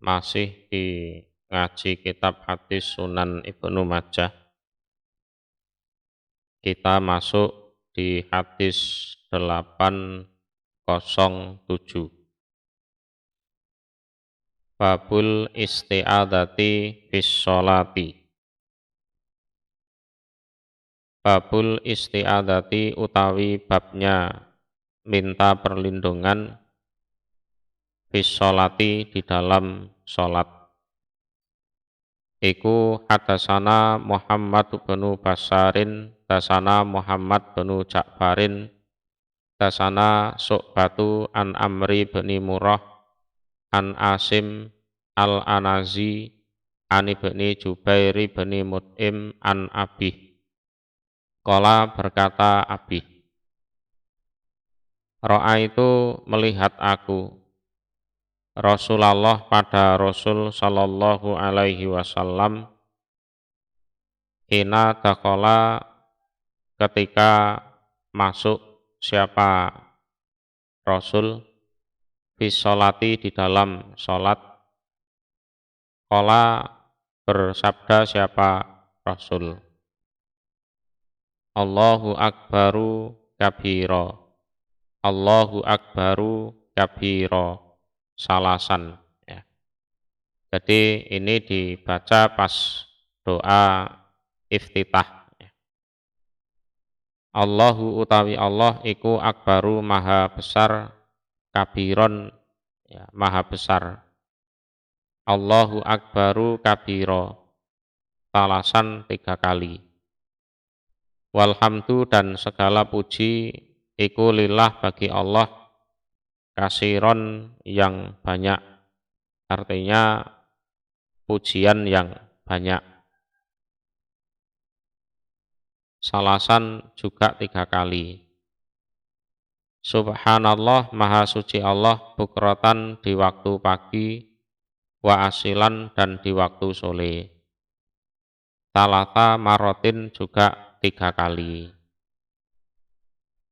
masih di ngaji kitab hadis Sunan Ibnu Majah. Kita masuk di hadis 807. Babul isti'adzati fis sholati. Babul isti'adzati utawi babnya minta perlindungan fis sholati di dalam sholat. Iku hadasana Muhammad bin Basharin, dasana Muhammad bin Ja'farin, dasana Su'batu an Amri bin Murrah, an Asim al-Anazi, an ibni Jubair bin Mut'im an Abih. Qala berkata Abih, Ro'a itu melihat aku, Rasulullah pada Rasul sallallahu alaihi wasallam, hina dakhala ketika masuk siapa Rasul fi sholati di dalam sholat. Qala bersabda siapa Rasul, Allahu akbaru kabira, Allahu akbaru kabira, salasan ya. Jadi ini dibaca pas doa iftitah ya. Allahu utawi Allah iku akbaru maha besar, kabiron ya, maha besar. Allahu akbaru kabiro, salasan 3 kali. Walhamdu dan segala puji iku lillah bagi Allah, kasiron yang banyak, artinya pujian yang banyak. Salasan juga 3 kali. Subhanallah, maha suci Allah, bukrotan di waktu pagi, wa asilan dan di waktu sore. Talata marotin juga 3 kali.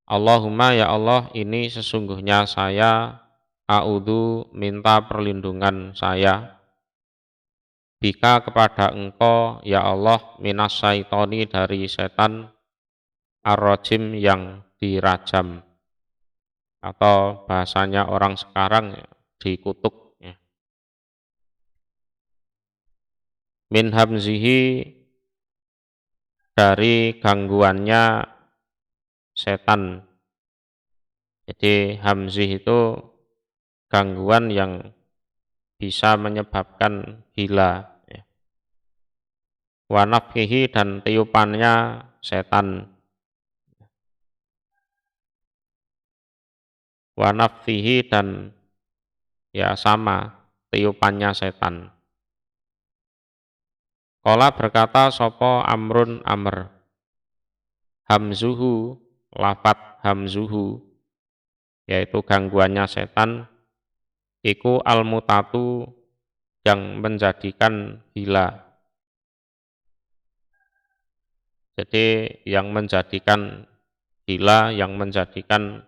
Allahumma ya Allah, ini sesungguhnya saya a'udzu minta perlindungan saya, bika kepada engkau ya Allah, minas syaitoni dari setan, ar-rajim yang dirajam, atau bahasanya orang sekarang dikutuk ya. Min hamzihi, dari gangguannya setan. Jadi hamzih itu gangguan yang bisa menyebabkan gila ya. Wa nafhihi dan tiupannya setan. Wa nafhihi dan ya sama tiupannya setan. Qala berkata sopo Amrun Amr, hamzuhu, lafat hamzuhu, yaitu gangguannya setan, iku al-mutatu, yang menjadikan gila. Jadi yang menjadikan gila, yang menjadikan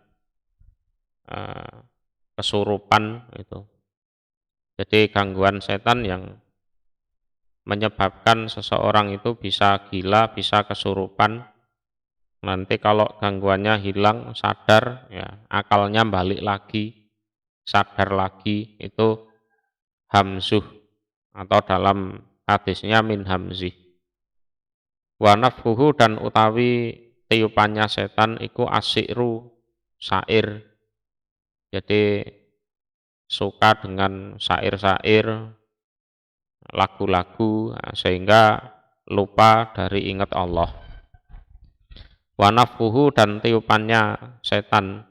kesurupan itu. Jadi gangguan setan yang menyebabkan seseorang itu bisa gila, bisa kesurupan. Nanti kalau gangguannya hilang, sadar, ya, akalnya balik lagi, sadar lagi, itu hamzuh, atau dalam hadisnya min hamzih. Wa nafhuhu dan utawi tiupannya setan iku asy'ru, syair. Jadi suka dengan syair-syair, lagu-lagu, sehingga lupa dari ingat Allah. Wa nafhuhu dan tiupannya setan,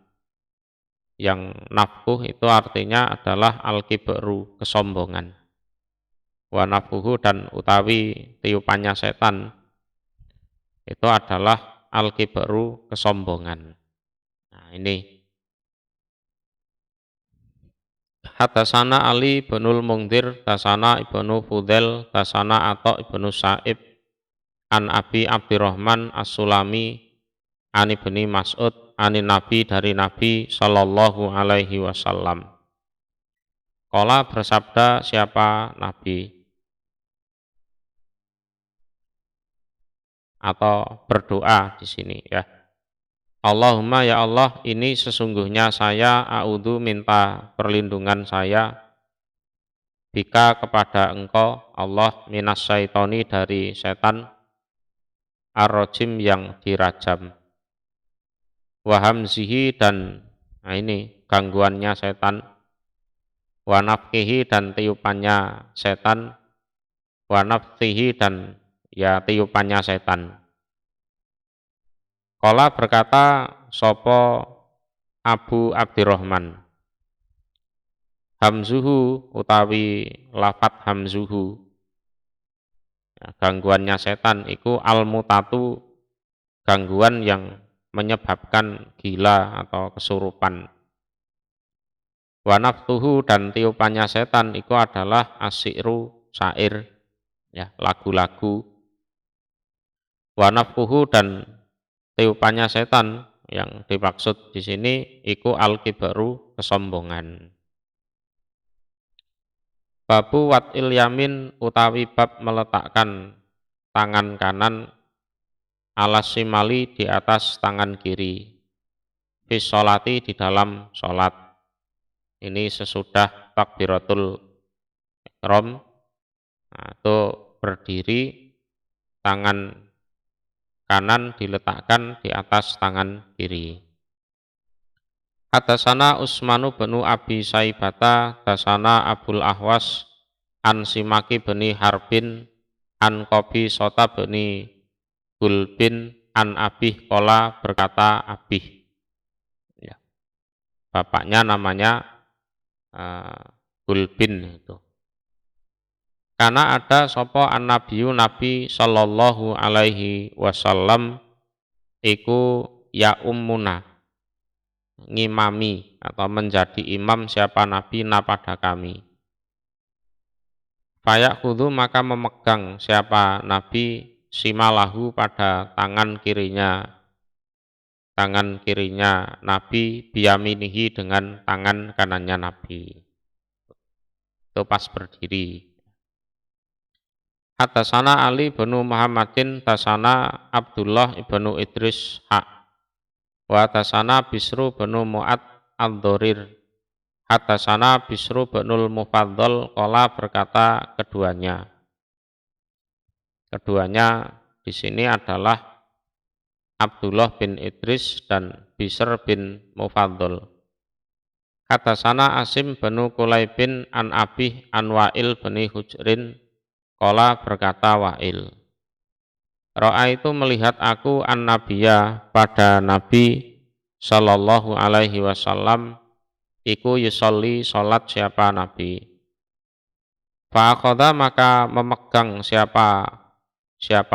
yang nafhuh itu artinya adalah al-kibru, kesombongan. Wa nafhuhu dan utawi tiupannya setan itu adalah al-kibru, kesombongan. Nah ini Hadasana Ali ibnul Mungdir, dasana ibnu Fudel, dasana Atta ibnu Sa'ib, an Abi Abdurrahman As-Sulami, an ibni Mas'ud, an Nabi dari Nabi sallallahu alaihi wasallam. Qala bersabda siapa Nabi atau berdoa di sini ya. Allahumma ya Allah, ini sesungguhnya saya a'udzu minta perlindungan saya bika kepada Engkau Allah minas syaitoni dari setan ar-rajim yang dirajam. Wa hamzihi dan nah ini gangguannya setan, wa nafkihi dan tiupannya setan, wa nafthihi dan ya tiupannya setan. Qala berkata sopo Abu Abdurrahman, hamzuhu utawi lafat hamzuhu ya, gangguannya setan iku al-mutatu, gangguan yang menyebabkan gila atau kesurupan. Wa naftuhu dan tiupannya setan iku adalah asyiru, syair ya, lagu-lagu. Wa nafkuhu dan tiupannya setan yang dimaksud di sini iku al-kibaru, kesombongan. Babu watil yamin utawi bab meletakkan tangan kanan alas simali di atas tangan kiri. Fis sholati di dalam sholat. Ini sesudah takbiratul ihram atau berdiri, tangan kanan diletakkan di atas tangan kiri. Hadasana Utsmanu bin Abi Saibata, dasana Abul Ahwas, an Simaki bin Harbin, an Qabi Sota bin Gulbin, an Abih Kola berkata Abih. Ya. Bapaknya namanya Gulbin itu. Karena ada sopo an Nabiyu Nabi sallallahu alaihi wasallam iku ya ummuna, ngimami atau menjadi imam siapa Nabi na pada kami. Fayak khudu maka memegang siapa Nabi simalahu pada tangan kirinya Nabi biyaminihi dengan tangan kanannya Nabi. Itu pas berdiri. Hadasana Ali bin Muhammadin tasana Abdullah ibnu Idris wa tasana Bisru bin Mu'ad al-Dhurir. Hadasana Bisru binul Mufaddal qala berkata keduanya di sini adalah Abdullah bin Idris dan Bisr bin Mufaddal. Hadasana Asim bin Kulaibin an Abih an Wa'il bin Hujrin qala berkata Wa'il, Ro'a itu melihat aku an Nabiya pada Nabi sallallahu alaihi wasallam iku yusolli salat siapa Nabi. Fa'akhadha maka memegang siapa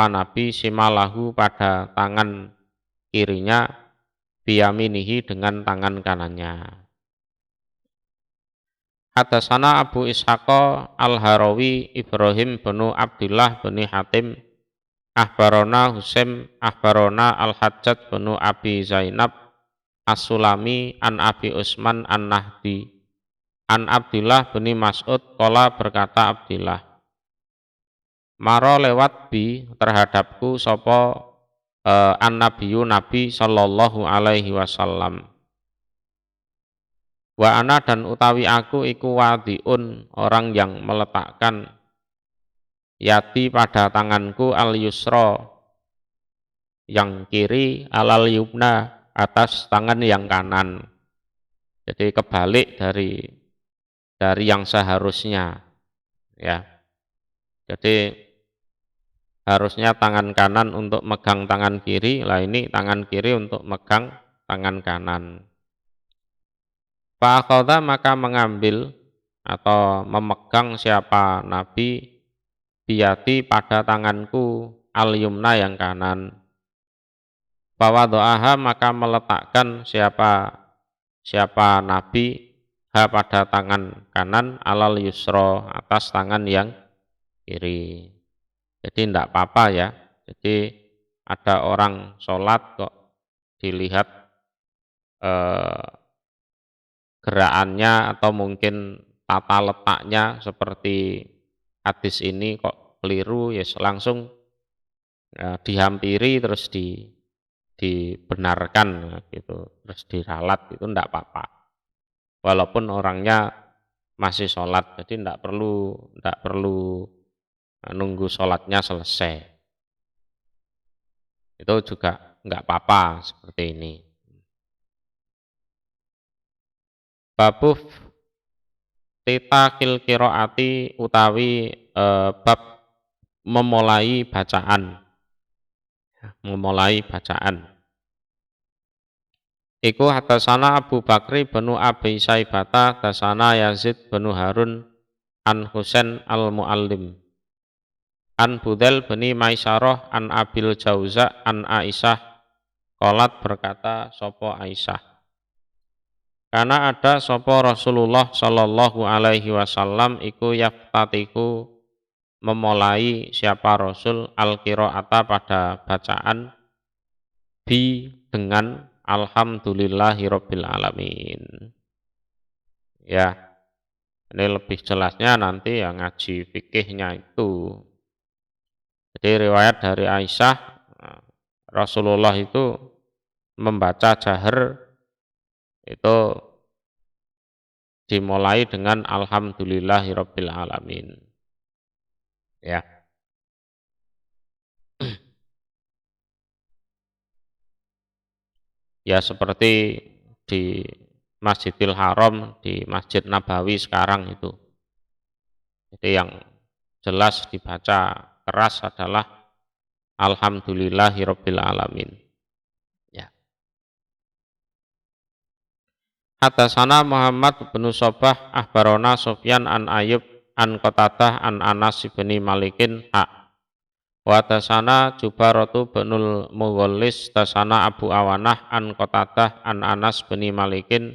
Nabi simalahu pada tangan kirinya biyaminihi dengan tangan kanannya. Hadasana Abu Ishaqa al-Harawi Ibrahim bin Abdullah bin Hatim akhbarona Husaim akhbarona al-Hajjaj bin Abi Zainab as-Sulami an Abi Usman an-Nahdi an Abdullah bin Mas'ud qala berkata Abdullah, maro lewat bi terhadapku sapa an-nabiyyu Nabi sallallahu alaihi wasallam. Wa ana dan utawi aku iku wadiun, orang yang meletakkan yati pada tanganku al yusra yang kiri alal yumna atas tangan yang kanan. Jadi kebalik dari yang seharusnya ya. Jadi harusnya tangan kanan untuk megang tangan kiri, lah ini tangan kiri untuk megang tangan kanan. Fa'akhadha maka mengambil atau memegang siapa Nabi biyati pada tanganku al-yumna yang kanan. Fawadu'aha maka meletakkan siapa Nabi ha pada tangan kanan alal yusra atas tangan yang kiri. Jadi tidak apa-apa ya. Jadi ada orang sholat kok dilihat gerakannya atau mungkin tata letaknya seperti hadis ini kok keliru, ya langsung dihampiri terus dibenarkan gitu, terus diralat itu ndak apa-apa. Walaupun orangnya masih sholat, jadi ndak perlu nunggu sholatnya selesai. Itu juga nggak apa-apa seperti ini. Babuf titakil kiroati utawi bab memulai bacaan. Memulai bacaan. Iku hatasana Abu Bakri benu Abi Saibata tasana Yazid benu Harun an Husain al-Muallim an Budel beni Maisaroh an Abil Jauza an Aisyah qalat berkata sopo Aisyah karena ada sopo Rasulullah sallallahu alaihi wasallam iku yaftatiku memulai siapa Rasul al-qiraata pada bacaan bi dengan alhamdulillahirabbil alamin. Ya, ini lebih jelasnya nanti yang ngaji fikihnya itu. Jadi riwayat dari Aisyah, Rasulullah itu membaca jahar itu dimulai dengan alhamdulillahirabbil alamin. Ya. Ya seperti di Masjidil Haram, di Masjid Nabawi sekarang itu. Jadi yang jelas dibaca keras adalah alhamdulillahirabbil alamin. Ya. Hadatsana Muhammad bin Sobah akhbarona Sufyan an Ayub an Qatadah an Anas bin Malikin wa tasana Jubaratu binul Mughallis tasana Abu Awanah an Qatadah an Anas bin Malikin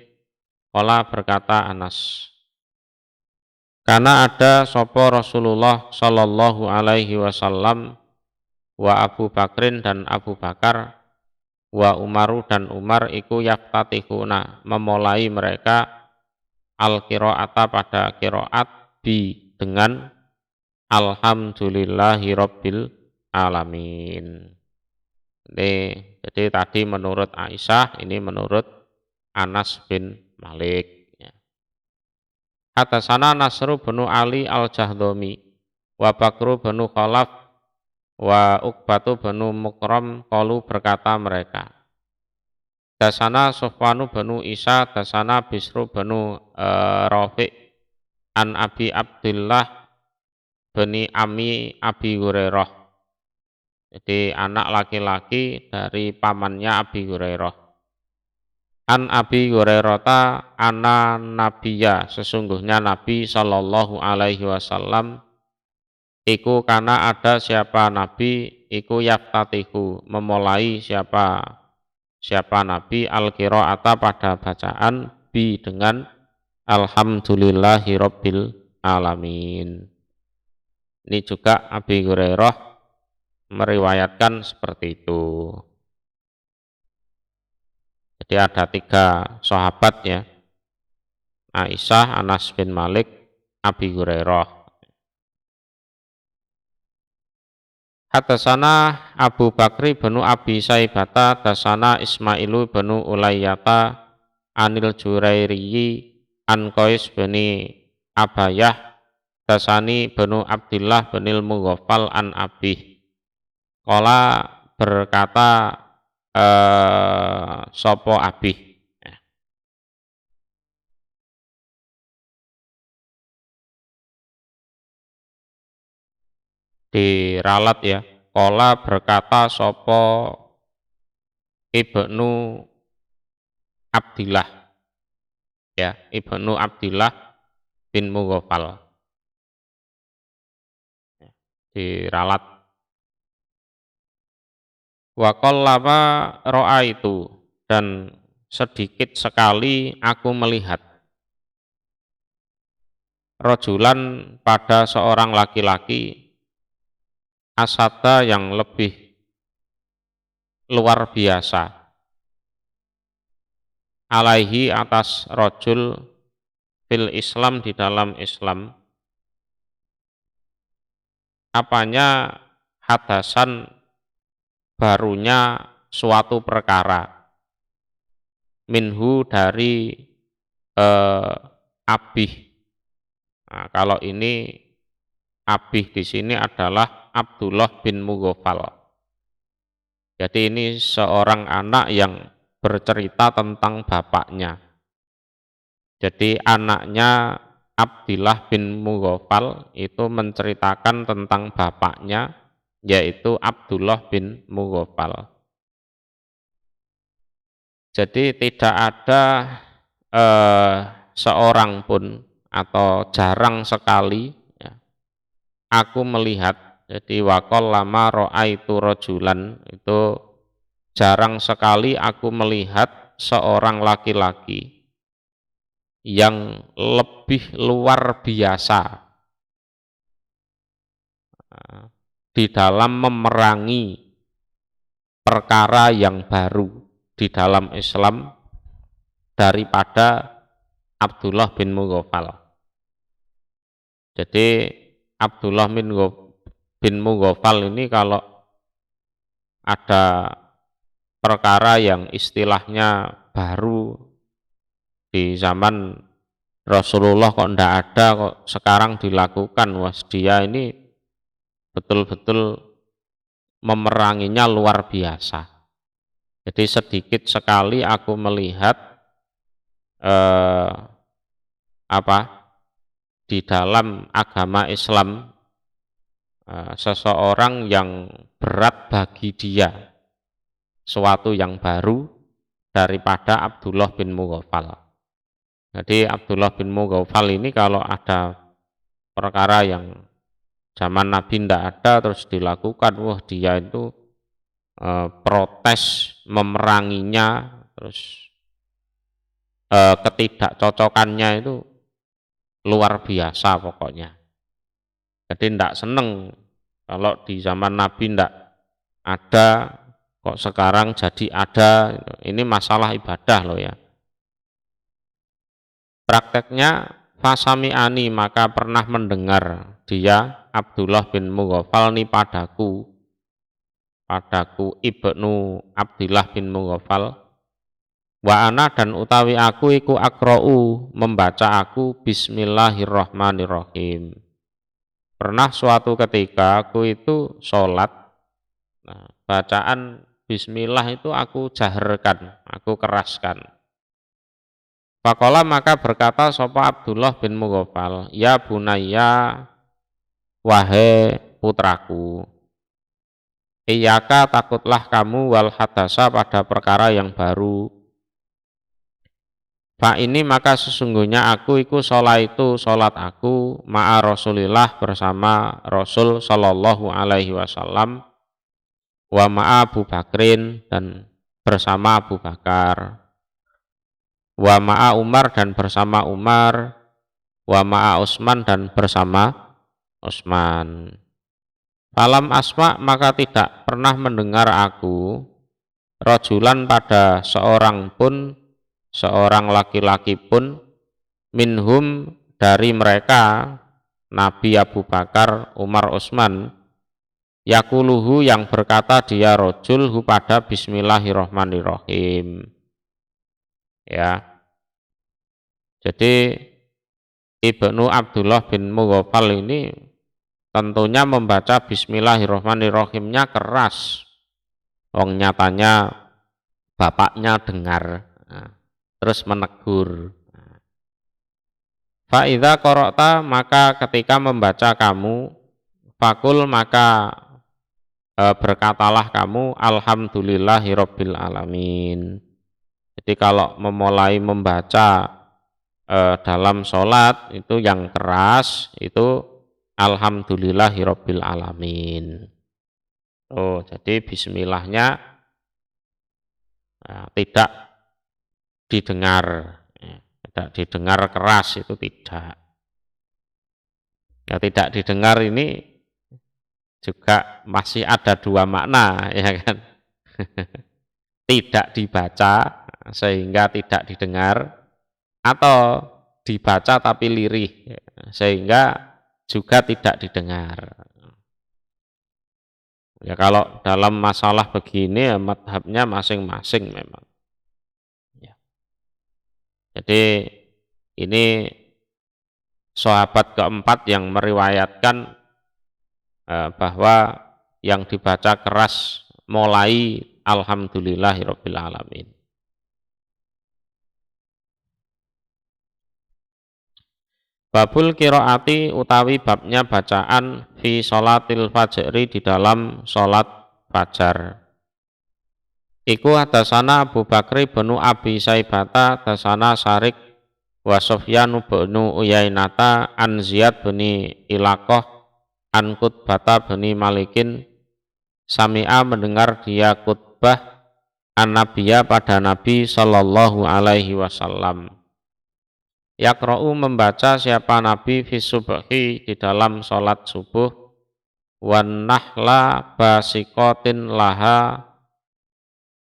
qala berkata Anas karena ada sopo Rasulullah sallallahu alaihi wasallam wa Abu Bakrin dan Abu Bakar wa Umaru dan Umar iku yaftatihuna memulai mereka al-qiraata pada qiraat bi dengan alhamdulillahirabbil alamin. Jadi tadi menurut Aisyah, ini menurut Anas bin Malik. Hadatsana Nasru bin Ali al-Jahdami wa Bakru bin Khalaf wa Uqbatu bin Mukram qalu berkata mereka. Dasana Sufwanu bin Isa, dasana Bisru bin Rafi' an Abi Abdullah bin Ami Abi Hurairah. Jadi anak laki-laki dari pamannya Abi Hurairah. An Abi Hurairah ana nabiya sesungguhnya Nabi sallallahu alaihi wasallam iku kana ada siapa Nabi iku yaftatihu memulai siapa Nabi al-qiraata pada bacaan bi dengan alhamdulillahirabbil alamin. Ini juga Abi Hurairah meriwayatkan seperti itu. Jadi ada 3 sahabat ya. Aisyah, Anas bin Malik, Abi Hurairah. Hadatsana Abu Bakri bin Abi Saibata, hadatsana Ismailu bin Ulayyata, Anil Jurairiyi, An Qais bin Abayah, hadatsani bin Abdullah bin Mughaffal an Abih. Kala berkata sopo Abih. Diralat ya. Kala berkata sopo Ibnu Abdillah. Ya, Ibnu Abdillah bin Mughaffal. Diralat. Wa qallama ra'aitu dan sedikit sekali aku melihat rajulan pada seorang laki-laki asada yang lebih luar biasa alaihi atas rajul fil Islam di dalam Islam, apanya hadasan barunya suatu perkara, minhu dari abih. Nah, kalau ini abih di sini adalah Abdullah bin Mughaffal. Jadi ini seorang anak yang bercerita tentang bapaknya. Jadi anaknya Abdullah bin Mughaffal itu menceritakan tentang bapaknya, yaitu Abdullah bin Mughaffal. Jadi tidak ada seorang pun atau jarang sekali ya, aku melihat, jadi wakol lama ro'aitu rojulan, itu jarang sekali aku melihat seorang laki-laki yang lebih luar biasa di dalam memerangi perkara yang baru di dalam Islam daripada Abdullah bin Mughaffal. Jadi Abdullah bin Mughaffal ini kalau ada perkara yang istilahnya baru di zaman Rasulullah kok ndak ada, kok sekarang dilakukan, wah dia ini betul-betul memeranginya luar biasa. Jadi sedikit sekali aku melihat di dalam agama Islam seseorang yang berat bagi dia suatu yang baru daripada Abdullah bin Mughaffal. Jadi Abdullah bin Mughaffal ini kalau ada perkara yang zaman Nabi tidak ada terus dilakukan, wah dia itu protes memeranginya, terus ketidakcocokannya itu luar biasa pokoknya. Jadi tidak seneng kalau di zaman Nabi tidak ada, kok sekarang jadi ada. Ini masalah ibadah loh ya. Prakteknya fasami'ani, maka pernah mendengar dia Abdullah bin Mughaffal ini padaku Ibnu Abdullah bin Mughaffal, wa ana dan utawi aku iku akra'u membaca aku bismillahirrahmanirrahim. Pernah suatu ketika aku itu sholat, nah, bacaan bismillah itu aku jaharkan, aku keraskan. Faqala maka berkata sapa Abdullah bin Mughaffal, ya bunayya, wahai putraku, iyaka takutlah kamu wal hadasa pada perkara yang baru. Fa ini maka sesungguhnya aku iku sholat aku ma'a Rasulillah bersama Rasul sallallahu alaihi wasallam, wa ma'a Abu Bakrin dan bersama Abu Bakar, wa ma'a Umar dan bersama Umar, wa ma'a Utsman dan bersama Utsman. Falam asma maka tidak pernah mendengar aku rojulan pada seorang laki-laki pun minhum dari mereka Nabi Abu Bakar, Umar, Utsman, yakuluhu yang berkata dia rojul pada bismillahirrahmanirrahim. Ya. Jadi Ibnu Abdullah bin Mughaffal ini tentunya membaca bismillahirrahmanirrahimnya keras. Wong nyatanya bapaknya dengar, terus menegur. Fa idza qara'ta maka ketika membaca kamu, fakul maka berkatalah kamu alhamdulillahirabbil alamin. Jadi kalau memulai membaca dalam sholat itu yang keras itu alhamdulillahirabbil alamin. Oh, jadi bismillahnya tidak didengar, tidak didengar keras, itu tidak. Ya, tidak didengar ini juga masih ada dua makna, ya kan? Tidak dibaca sehingga tidak didengar, atau dibaca tapi lirih, sehingga juga tidak didengar. Ya kalau dalam masalah begini ya madhabnya masing-masing memang. Ya. Jadi ini sahabat keempat yang meriwayatkan bahwa yang dibaca keras mulai alhamdulillahirabbil alamin. Babul qiraati utawi babnya bacaan fi sholatil fajri di dalam sholat fajar. Iku hadasana Abu Bakri benu Abi Saibata hadasana Sarik wa Sufyanu benu Uyainata an Ziyad beni Ilaqah an Qutbata beni Malikin sami'a mendengar dia khutbah an Nabiya pada Nabi sallallahu alaihi wasallam. Yaqra'u membaca siapa Nabi fi subhi di dalam sholat subuh wan nahla basiqatin laha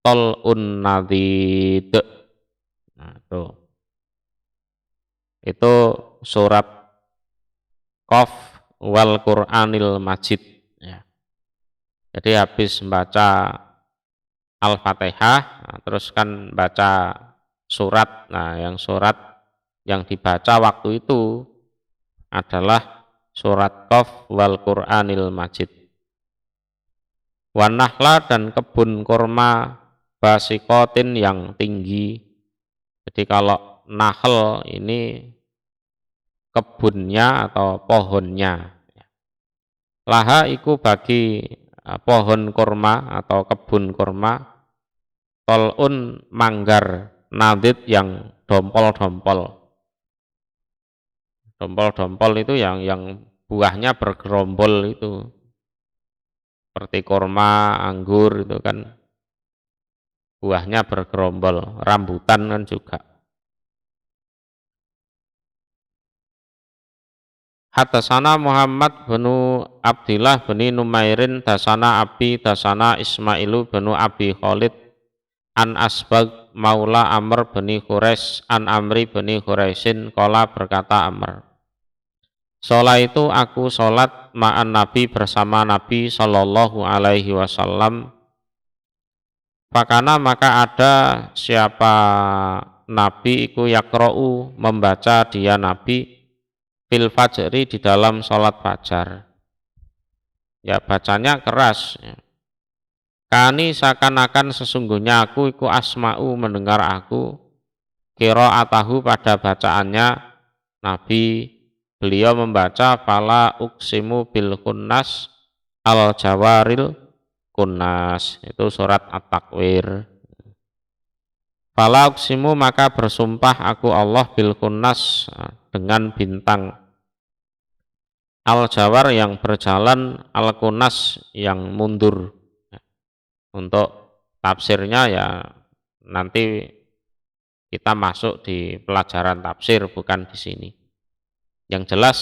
tol'un nadid. Nah, itu surat Qaf wal Qur'anil Majid ya. Jadi habis membaca Al-Fatihah, nah, terus kan baca surat. Nah, yang surat yang dibaca waktu itu adalah surat Qaf wal Qur'anil Majid. Wan nahla dan kebun kurma basikotin yang tinggi. Jadi kalau nahl ini kebunnya atau pohonnya. Laha iku bagi pohon kurma atau kebun kurma tol'un manggar nadid yang dompol-dompol. Dompol-dompol itu yang buahnya bergerombol itu. Seperti kurma, anggur itu kan buahnya bergerombol, rambutan kan juga. Hadasana Muhammad benu Abdillah beni Numairin dasana Abi dasana Ismailu benu Abi Khalid an Asbag maula Amr beni Quraisy an Amri beni Quraisyin kola berkata Amr. Sholat itu aku sholat ma'an Nabi bersama Nabi Sallallahu Alaihi Wasallam. Fakana maka ada siapa Nabi iku yakro'u membaca dia Nabi fil fajri di dalam sholat fajar. Ya bacanya keras. Kani seakan-akan sesungguhnya aku iku asma'u mendengar aku qira'atahu pada bacaannya Nabi. Beliau membaca fala uksimu bil kunnas al jawaril kunnas, itu surat At-Takwir. Fala uksimu maka bersumpah aku Allah bil kunnas dengan bintang al jawar yang berjalan al kunnas yang mundur. Untuk tafsirnya ya nanti kita masuk di pelajaran tafsir, bukan di sini. Yang jelas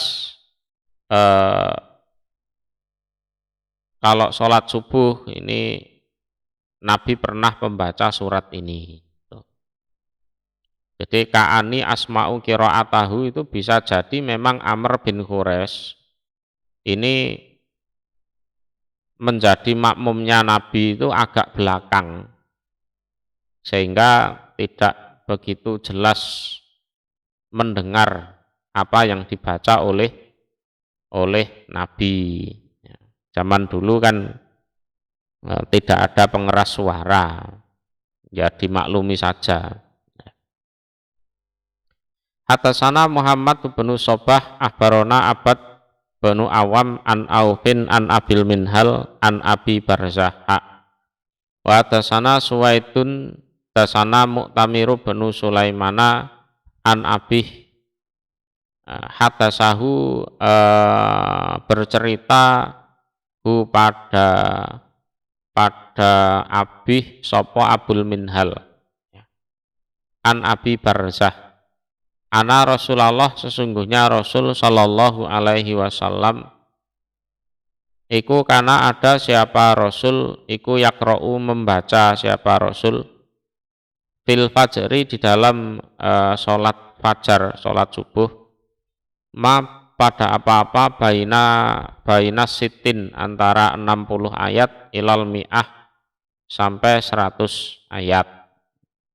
kalau sholat subuh ini Nabi pernah membaca surat ini. Jadi ka'ani asma'u qira'atahu itu bisa jadi memang Amr bin Quraisy ini menjadi makmumnya Nabi itu agak belakang, sehingga tidak begitu jelas mendengar apa yang dibaca oleh Nabi. Zaman dulu kan tidak ada pengeras suara, ya dimaklumi saja. Hadasana Muhammad bin Sobah akhbarona Abad bin Awam an Aufin an Abil Minhal an Abi Barzah. Wa hadasana Suwaidun hadasana Mu'tamiru bin Sulaimana an Abih hadasahu bercerita pada Abih sopo Abul Minhal an Abi Barzah ana Rasulullah sesungguhnya Rasul sallallahu alaihi wasallam iku kana ada siapa Rasul iku yakra'u membaca siapa Rasul fil fajri di dalam sholat fajar, sholat subuh, ma pada apa-apa baina sitin antara 60 ayat ilal mi'ah sampai 100 ayat.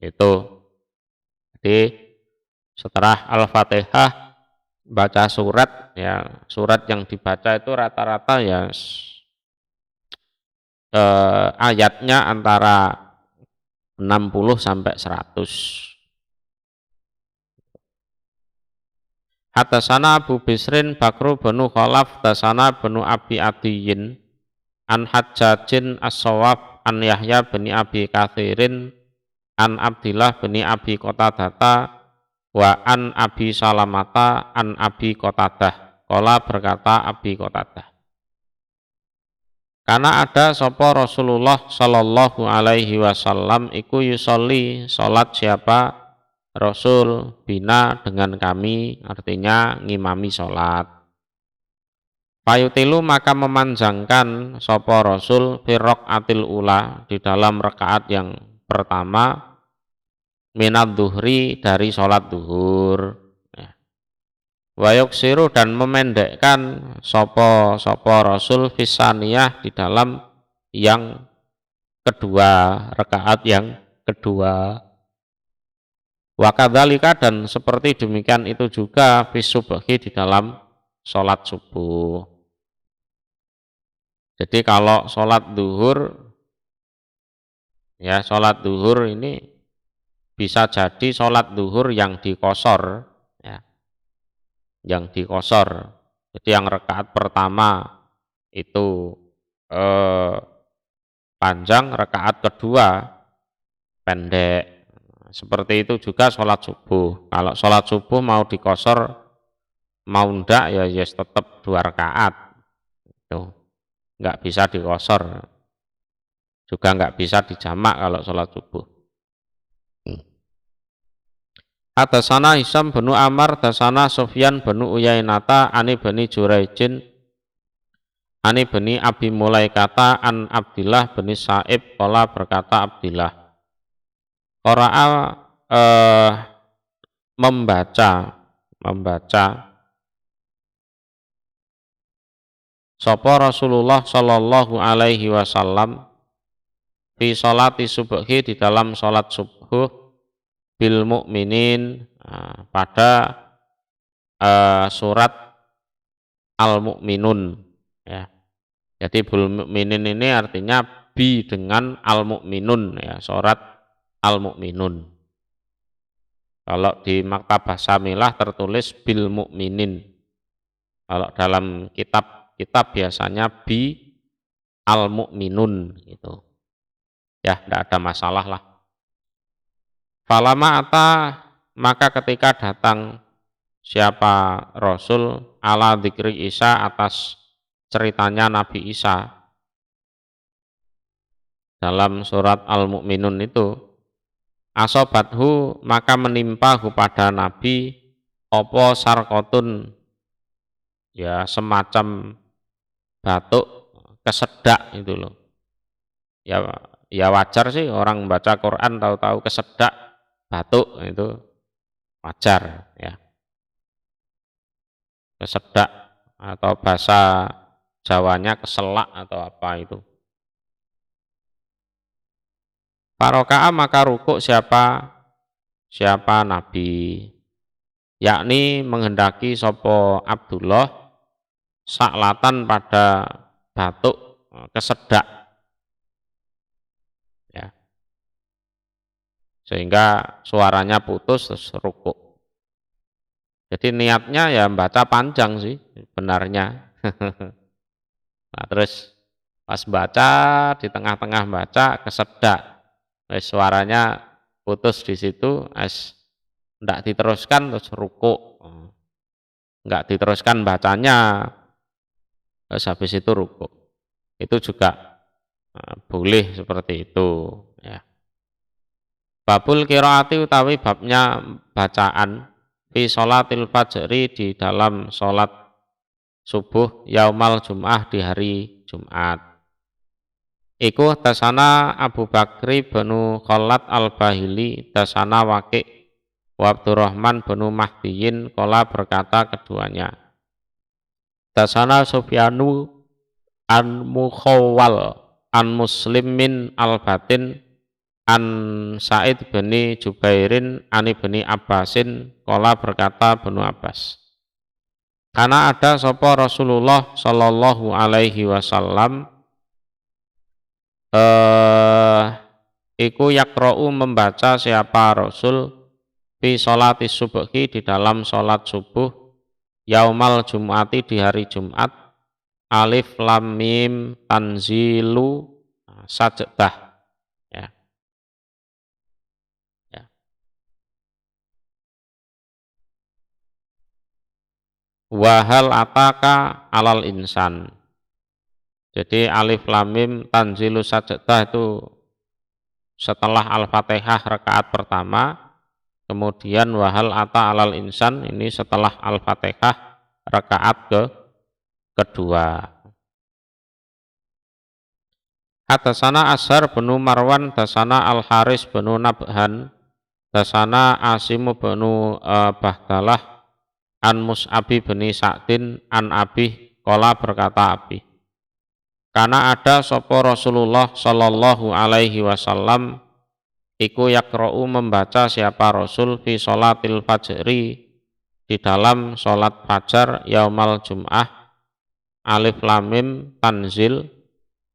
Itu. Jadi setelah Al-Fatihah baca surat, ya surat yang dibaca itu rata-rata ya ayatnya antara 60 sampai 100. Hatasana Abu Bisrin Bakru benu Khalaf Tasana benu Abi Adiyin an Hajjajin As-Sawab an Yahya beni Abi Kathirin an Abdillah beni Abi Qatadata wa an Abi Salamata an Abi Qatadah. Qala berkata Abi Qatadah, karena ada sapa Rasulullah sallallahu alaihi wasallam iku yusolli salat siapa Rasul bina dengan kami, artinya ngimami salat. Payutilu maka memanjangkan sapa Rasul firok atil ula di dalam rakaat yang pertama minad duhri dari salat duhur. Wayuksiru dan memendekkan sapa Rasul fisaniyah di dalam yang kedua, rakaat yang kedua. Wa kadzalika dan seperti demikian itu juga fi subhi di dalam salat subuh. Jadi kalau salat duhur, ya salat duhur ini bisa jadi salat duhur yang dikosor, ya, yang dikosor. Jadi yang rakaat pertama itu panjang, rakaat kedua pendek. Seperti itu juga sholat subuh. Kalau sholat subuh mau dikosor, mau ndak ya yes tetap 2 rakaat. Itu nggak bisa dikosor. Juga nggak bisa dijamak kalau sholat subuh. Hadasana Hisam benu Amar, hadasana Sufyan benu Uyainata, ani bani Juraijin, ani bani Abi Mulaikata, an Abdillah bani Sa'ib, qala berkata Abdillah. Qara'a membaca sapa Rasulullah sallallahu alaihi wasallam fi sholati subhi di dalam salat subuh bil mukminin pada surat Al-Mu'minun, ya. Jadi bil mukminin ini artinya bi dengan Al-Mu'minun, ya, surat Al-Mu'minun. Kalau di Maktabah Samilah tertulis bil mu'minin. Kalau dalam kitab biasanya bi al-mu'minun gitu. Ya, tidak ada masalah lah. Falama ata maka ketika datang siapa Rasul ala dzikri Isa atas ceritanya Nabi Isa dalam surat Al-Mu'minun itu, asobathu maka menimpa pada Nabi opo sarkotun, ya semacam batuk kesedak itu loh. Ya wajar sih orang membaca Quran tahu-tahu kesedak batuk itu wajar, ya. Kesedak atau bahasa Jawanya keselak atau apa itu. Faroka'a maka rukuk siapa Nabi, yakni menghendaki sopo Abdullah saklatan pada batuk kesedak, ya, sehingga suaranya putus terus rukuk. Jadi niatnya ya baca panjang sih benarnya. Nah, terus pas baca di tengah-tengah baca kesedak. Suaranya putus di situ, tidak diteruskan terus rukuk, nggak diteruskan bacanya, terus habis itu rukuk. Itu juga boleh seperti itu, ya. Babul qiraati utawi babnya bacaan fi sholatil fajri di dalam sholat subuh yaumal jum'ah di hari Jumat. Iku tasana Abu Bakri benu Khalad al-Bahili tasana Waqi wa Abdurrahman bin Mahdiyin qala berkata keduanya. Dasana Sufyanu an Mukhawwal an Muslimin al-Batin an Sa'id bin Jubairin an ibni Abbasin qala berkata Ibnu Abbas. Karena ada sapa Rasulullah sallallahu alaihi wasallam iku yaqra'u membaca siapa Rasul fi sholati subhi di dalam sholat subuh yaumal jum'ati di hari Jumat alif lam mim tanzilu sajdah ya. Ya. Wahal ataka alal insan. Jadi alif lam mim tanzilu sajdah itu setelah Al-Fatihah rakaat pertama, kemudian wahal ata alal insan ini setelah Al-Fatihah rakaat kedua. Hadasana Ashar bin Marwan, dasana Al-Haris bin Nabhan, dasana Asimu bin Bahdalah, an Mus'abi bin Sa'din, an Abi, qala berkata Abi. Karena ada sapa Rasulullah sallallahu alaihi wasallam iku yaqra'u membaca siapa Rasul fi sholatil fajri di dalam sholat fajar yaumal jum'ah alif lam mim tanzil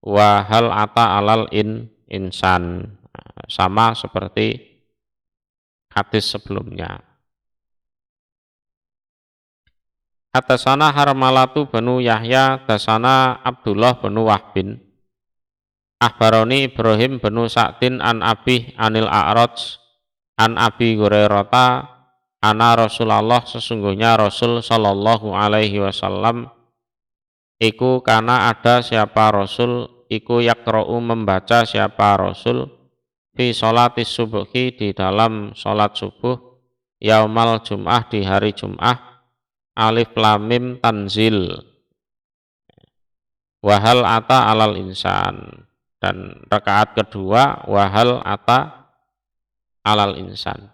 wa hal ata alal insan, sama seperti hadis sebelumnya. Hadasana Harmalatu banu Yahya, dasana Abdullah banu Wahbin, akhbaroni Ibrahim banu Sa'din an Abi anil A'raj an Abi Hurairah ana Rasulullah sesungguhnya Rasul sallallahu alaihi wasallam iku kana ada siapa Rasul iku yaqra'u membaca siapa Rasul fi sholatis subuhi di dalam sholat subuh yaumal jum'ah di hari Jum'ah alif lam mim tanzil wahal ata alal insan, dan rakaat kedua wahal ata alal insan.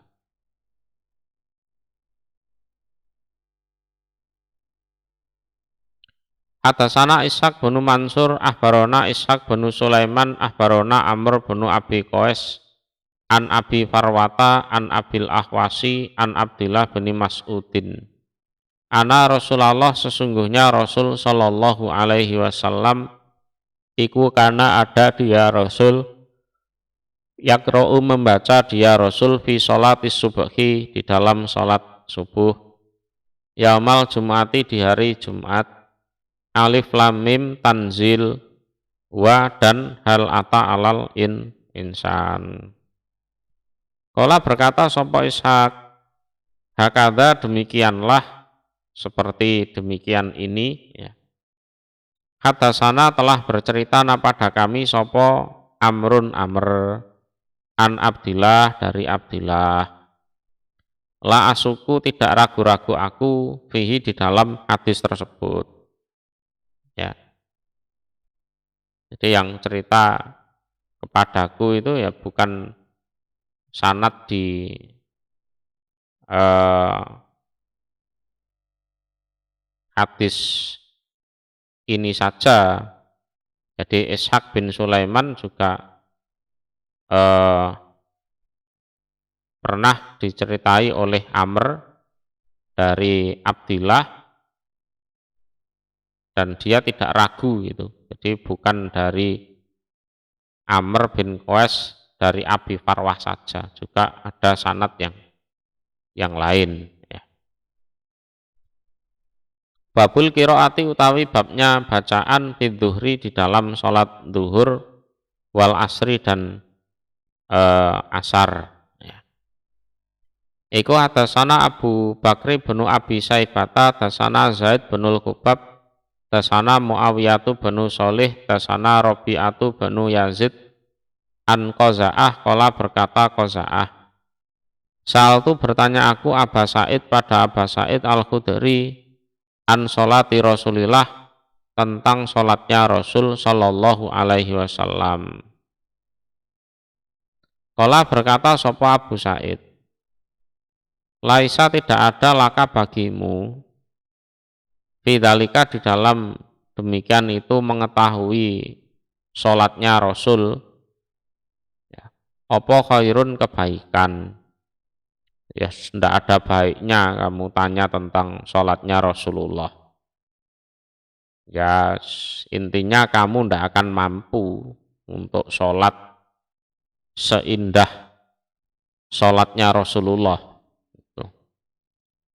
Hadasana Ishaq bin Mansur akhbarona Ishaq bin Sulaiman akhbarona Amr bin Abi Qais an Abi Farwata an Abil Ahwasi an Abdillah bin Mas'udin. Ana Rasulullah sesungguhnya Rasul sallallahu alaihi wasallam iku kana ada dia Rasul yaqra'u membaca dia Rasul fi sholatis subhi di dalam sholat subuh yaumal jum'ati di hari Jumat alif lam mim tanzil wa dan hal ata alal insan. Qala berkata sapa Ishaq hakadha demikianlah seperti demikian ini ya. Hadasana telah bercerita pada kami sapa Amrun Amr an Abdillah dari Abdillah la asuku tidak ragu-ragu aku fihi di dalam hadis tersebut ya. Jadi yang cerita kepadaku itu ya bukan sanad di hadis ini saja. Jadi Ishaq bin Sulaiman juga pernah diceritai oleh Amr dari Abdillah dan dia tidak ragu gitu. Jadi bukan dari Amr bin Qais dari Abi Farwah saja, juga ada sanad yang lain. Babul qiraati utawi babnya bacaan fi dhuhri di dalam sholat duhur wal asri dan asar ya. Iku hadasana Abu Bakri bin Abi Saibata, dasana Zaid bin Al-Khubab, dasana Muawiyatu bin Sholih, dasana Rabi'atu bin Yazid an Qaza'ah qala berkata Qaza'ah Sa'altu bertanya aku Aba Sa'id pada Aba Sa'id Al-Khudri an sholati Rasulillah tentang sholatnya Rasul sallallahu alaihi wasallam. Qala berkata sapa Abu Sa'id laisa tidak ada laka bagimu fidzalika di dalam demikian itu mengetahui sholatnya Rasul ya, apa khairun kebaikan ya, tidak ada baiknya kamu tanya tentang sholatnya Rasulullah ya, intinya kamu tidak akan mampu untuk sholat seindah sholatnya Rasulullah.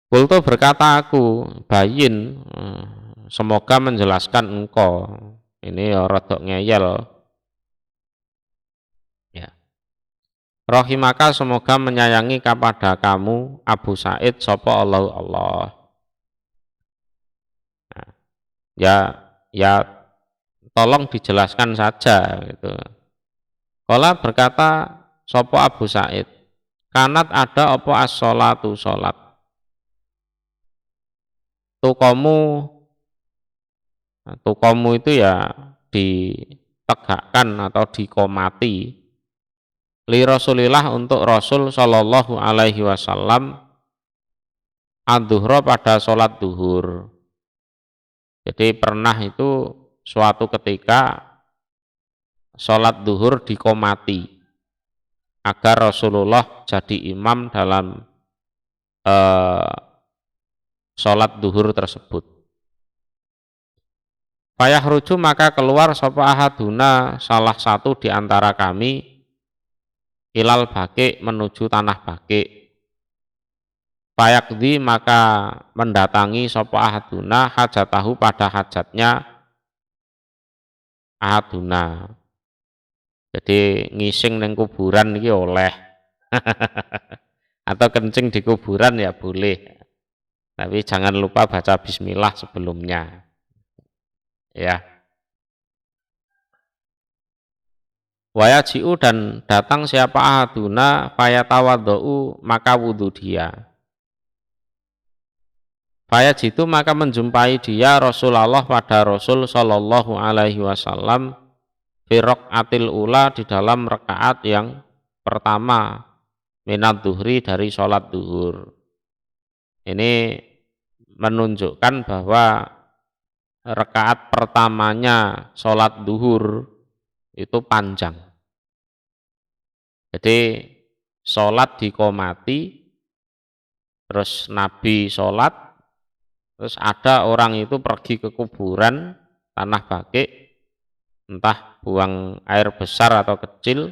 Qultu berkata aku, bayin, semoga menjelaskan engkau. Ini ya rodok ngeyel. Ya. Rahimaka semoga menyayangi kepada kamu Abu Sa'id sapa Allah. Nah, ya tolong dijelaskan saja gitu. Kala berkata sapa Abu Sa'id, kanat ada apa as-sholatu sholat. Tukomu itu ya ditegakkan atau dikomati li Rasulillah untuk Rasul Shallallahu Alaihi Wasallam ad-duhra pada sholat duhur. Jadi pernah itu suatu ketika sholat duhur dikomati agar Rasulullah jadi imam dalam sholat duhur tersebut. Payah ruju maka keluar sapa ahaduna salah satu di antara kami ilal baki menuju tanah baki. Payakdi maka mendatangi sapa ahaduna hajatahu pada hajatnya ahaduna. Jadi ngising neng kuburan ini oleh atau kencing di kuburan ya boleh. Tapi jangan lupa baca bismillah sebelumnya. Ya. Wayaji'u dan datang siapa ahaduna fayatawaddo'u maka wudu dia. Fayajitu maka menjumpai dia Rasulullah pada Rasul Shallallahu Alaihi Wasallam firok atil ula di dalam rakaat yang pertama minat duhri dari sholat duhur. Ini menunjukkan bahwa rakaat pertamanya sholat duhur itu panjang. Jadi sholat dikomati, terus Nabi sholat, terus ada orang itu pergi ke kuburan tanah baki, entah buang air besar atau kecil,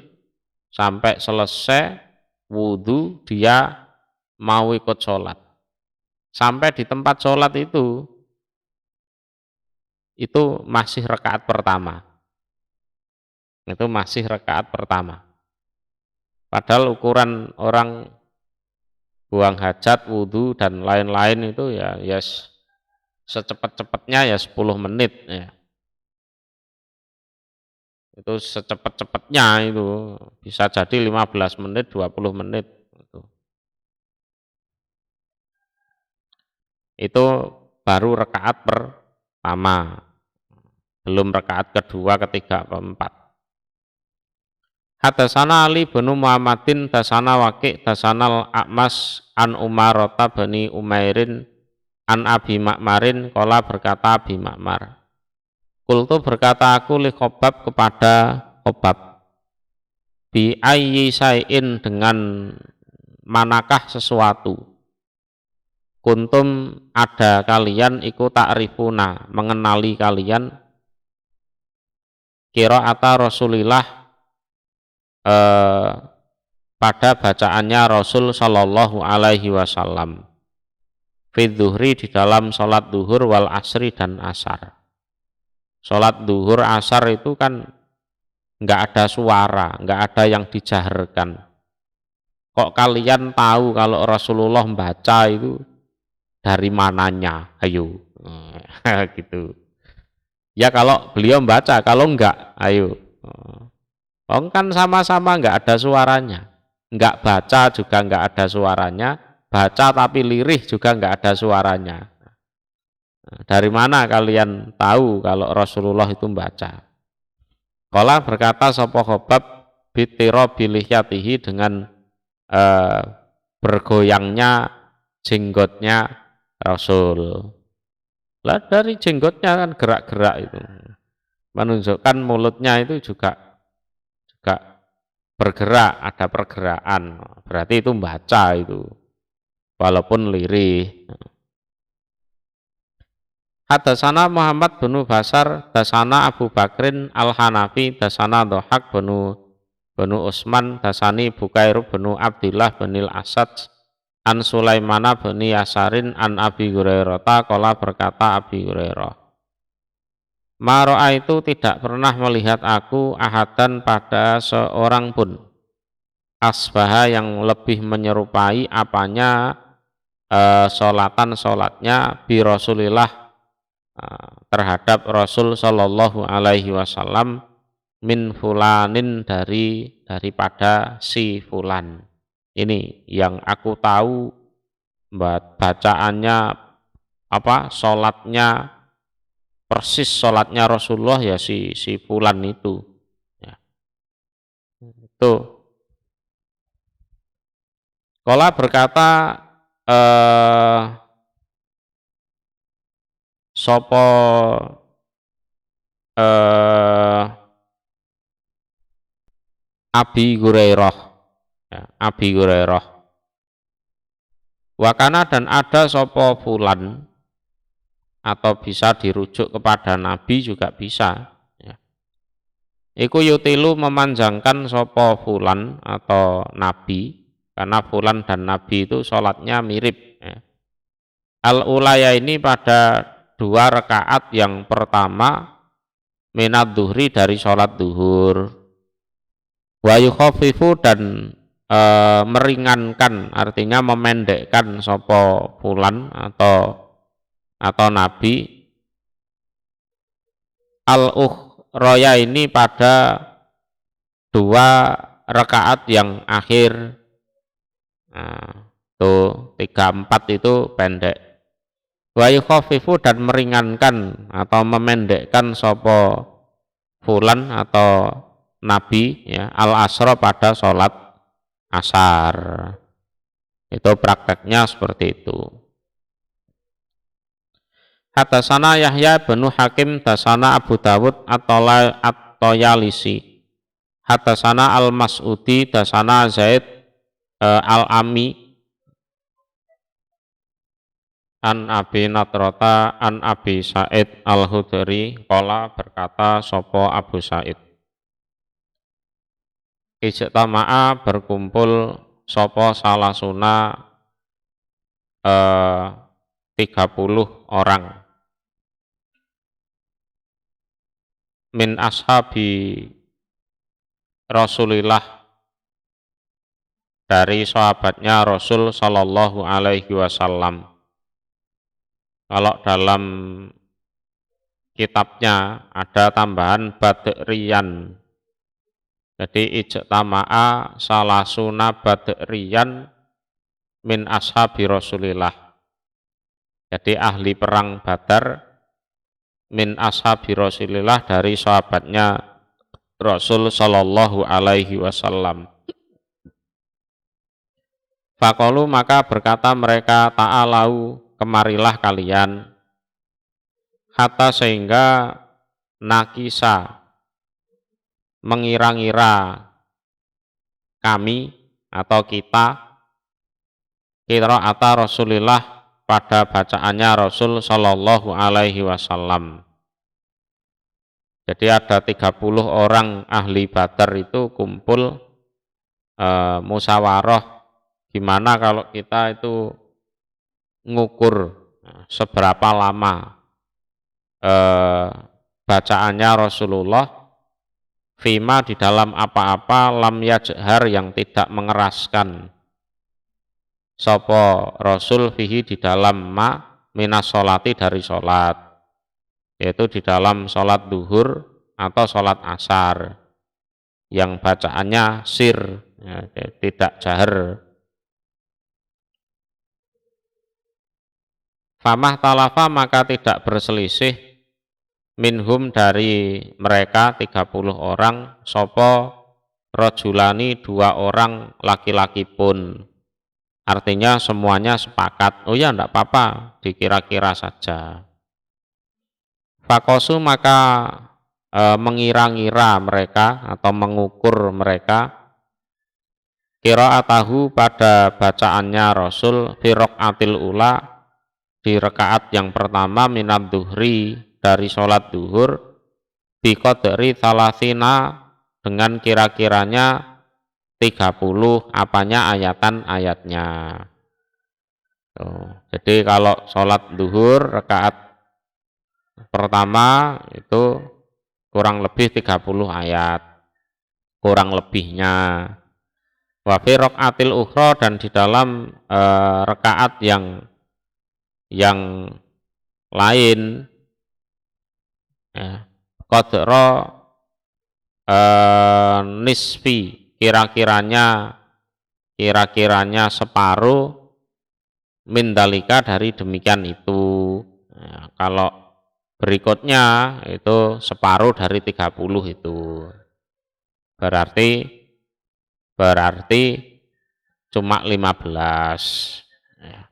sampai selesai wudhu dia mau ikut sholat. Sampai di tempat sholat itu masih rakaat pertama. Itu masih rakaat pertama. Padahal ukuran orang buang hajat, wudhu dan lain-lain itu ya secepat-cepatnya ya 10 menit ya. Itu secepat-cepatnya itu bisa jadi 15 menit, 20 menit gitu. Itu baru rakaat pertama, belum rakaat kedua, ketiga, keempat. Hadasana Ali bin Muhammadin dasana Waqi' dasana A'mas an Umarota bani Umairin an Abi Ma'marin qala berkata Abi Ma'mar. Kultu berkata aku li Khobab kepada Khobab bi ayyi syai'in dengan manakah sesuatu kuntum ada kalian iku ta'rifuna mengenali kalian qira'ata Rasulillah pada bacaannya Rasul Shallallahu Alaihi Wasallam fi dhuhri di dalam sholat duhur wal asri dan asar. Sholat duhur asar itu kan nggak ada suara, nggak ada yang dijaharkan. Kok kalian tahu kalau Rasulullah membaca itu dari mananya? Ayo, gitu. Ya kalau beliau membaca, kalau enggak, ayo. Kan sama-sama enggak ada suaranya. Enggak baca juga enggak ada suaranya. Baca tapi lirih juga enggak ada suaranya. Dari mana kalian tahu kalau Rasulullah itu membaca? Qala berkata sapa Khobab bitiro bilihyatihi dengan bergoyangnya jenggotnya Rasul. Lah dari jenggotnya kan gerak-gerak itu. Menunjukkan mulutnya itu juga bergerak, ada pergerakan. Berarti itu membaca itu. Walaupun lirih. Hadasana Muhammad bin Basar, dasana Abu Bakrin Al-Hanafi, dasana Dohak bin Usman, dasani Bukair bin Abdillah bin Asad, an Sulaimana bin Yasarin, an Abi Hurairah, qala berkata Abi Hurairah. Maro'a itu tidak pernah melihat aku ahadan pada seorang pun. Asbaha yang lebih menyerupai apanya solatnya bi Rasulillah terhadap Rasul Shallallahu Alaihi Wasallam min fulanin daripada si fulan. Ini yang aku tahu bacaannya solatnya persis solatnya Rasulullah ya si fulan itu. Ya. Itu. Kala berkata sopo Abi Hurairah, ya, Abi Hurairah. Wakana dan ada sopo fulan atau bisa dirujuk kepada Nabi juga bisa. Ya. Iku yutilu memanjangkan sopo fulan atau Nabi, karena fulan dan Nabi itu sholatnya mirip. Ya. Al-ulaya ini pada 2 rakaat yang pertama minad duhri dari sholat duhur. Wa yukhafifu dan meringankan, artinya memendekkan sopo fulan atau Nabi. Al-ukhraya ini pada 2 rakaat yang akhir. Nah, tuh 3-4 itu pendek. Wa yukhafifu dan meringankan atau memendekkan sopo fulan atau Nabi ya al-asra pada sholat asar. Itu prakteknya seperti itu. Hadasana Yahya bin Hakim, dasana Abu Dawud at-Toyalisi, hadasana Al-Mas'udi, dasana Zaid Al-Ami, an Abi Nadrata, an Abi Sa'id Al-Hudri, qala berkata sopo Abu Sa'id. Ijtama'a berkumpul sopo salasuna 30 orang min ashabi Rasulillah dari sahabatnya Rasul Sallallahu Alaihi Wasallam. Kalau dalam kitabnya ada tambahan badriyan. Jadi ijtama'a salasuna badriyan min ashabi Rasulillah. Jadi ahli perang Badar min ashabi Rasulillah dari sahabatnya Rasul Sallallahu Alaihi Wasallam. Faqalu maka berkata mereka, ta'alau kemarilah kalian, hatta sehingga nakisa mengira-ngira kami atau kita qiraata Rasulillah pada bacaannya Rasul Shallallahu Alaihi Wasallam. Jadi ada 30 orang ahli Badar itu kumpul musyawarah gimana kalau kita itu ngukur seberapa lama bacaannya Rasulullah fima di dalam apa-apa lam yajhar yang tidak mengeraskan sopo Rasul fihi di dalam minas sholati dari sholat, yaitu di dalam sholat duhur atau sholat asar yang bacaannya sir ya, tidak jahar. Famah talafa maka tidak berselisih minhum dari mereka 30 orang sopo rojulani 2 orang laki-laki pun artinya semuanya sepakat, oh ya enggak apa-apa, dikira-kira saja. Fakosu maka mengira-ngira mereka atau mengukur mereka qiraatahu pada bacaannya Rasul fi raqaatil ula di rakaat yang pertama minad duhri dari sholat duhur biqadri salasina dengan kira-kiranya 30 apanya ayatan-ayatnya. Jadi kalau sholat duhur rakaat pertama itu kurang lebih 30 ayat, kurang lebihnya. Wa fi raqaatil ukhra dan di dalam rakaat yang lain ya, qadra nisfi kira-kiranya separuh mindalika dari demikian itu. Ya, kalau berikutnya itu separuh dari 30 itu. Berarti cuma 15. Ya.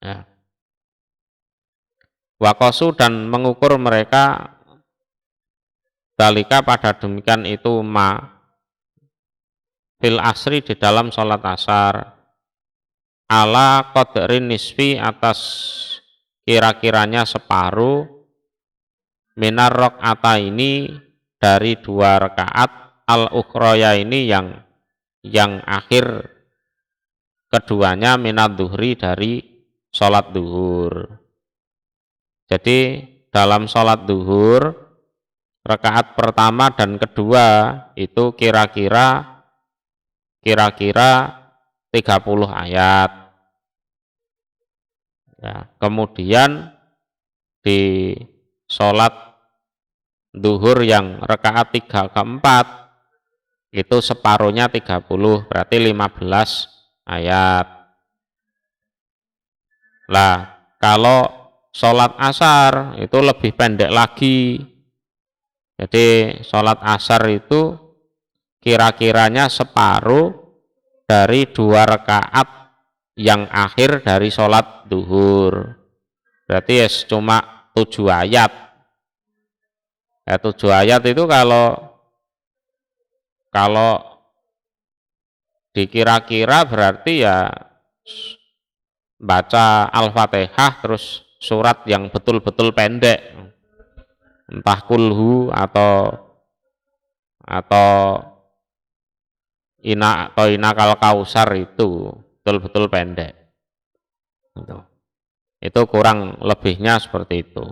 Ya. Wakosu dan mengukur mereka dalika pada demikian itu fil asri di dalam sholat asar ala qadrin nisfi atas kira-kiranya separuh minar raq'ata ini dari 2 rakaat al ukhroya ini yang akhir keduanya minad duhri dari sholat duhur. Jadi dalam sholat duhur rakaat pertama dan kedua itu kira-kira 30 ayat. Ya, kemudian di sholat duhur yang rakaat 3 keempat itu separuhnya 30 berarti 15 ayat. Lah kalau sholat asar itu lebih pendek lagi. Jadi sholat asar itu kira-kiranya separuh dari 2 rakaat yang akhir dari sholat duhur. Berarti ya cuma 7 ayat. Ya 7 ayat itu kalau dikira-kira berarti ya baca Al-Fatihah terus surat yang betul-betul pendek. Entah kulhu atau inakal kausar itu betul-betul pendek. Itu kurang lebihnya seperti itu.